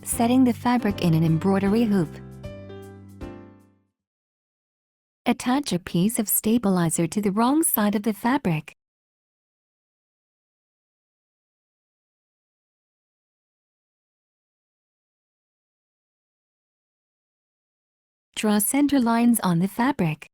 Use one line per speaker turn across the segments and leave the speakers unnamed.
Setting the fabric in an embroidery hoop. Attach a piece of stabilizer to the wrong side of the fabric. Draw center lines on the fabric.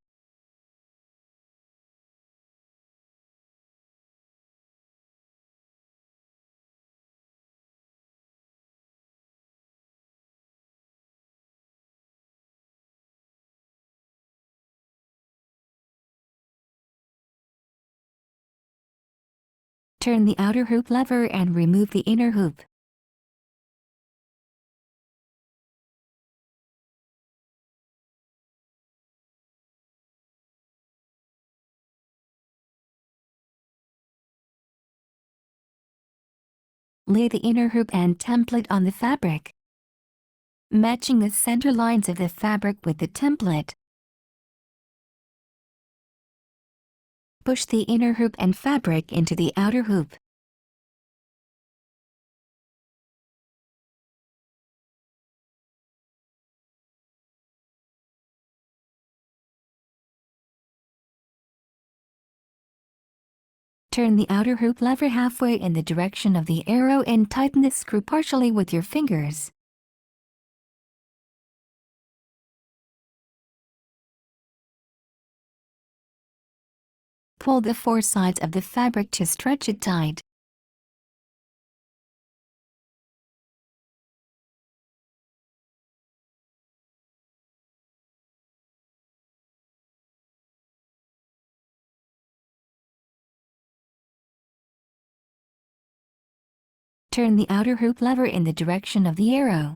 Turn the outer hoop lever and remove the inner hoop. Lay the inner hoop and template on the fabric, matching the center lines of the fabric with the template. Push the inner hoop and fabric into the outer hoop. Turn the outer hoop lever halfway in the direction of the arrow and tighten the screw partially with your fingers. Pull the four sides of the fabric to stretch it tight. Turn the outer hoop lever in the direction of the arrow.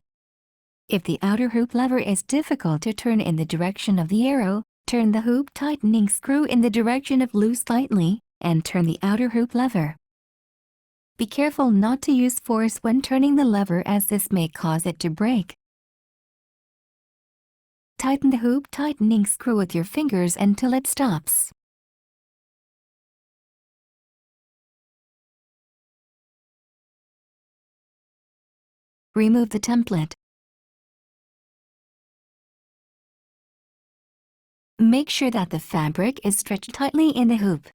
If the outer hoop lever is difficult to turn in the direction of the arrow, turn the hoop tightening screw in the direction of loose slightly, and turn the outer hoop lever. Be careful not to use force when turning the lever, as this may cause it to break. Tighten the hoop tightening screw with your fingers until it stops. Remove the template. Make sure that the fabric is stretched tightly in the hoop.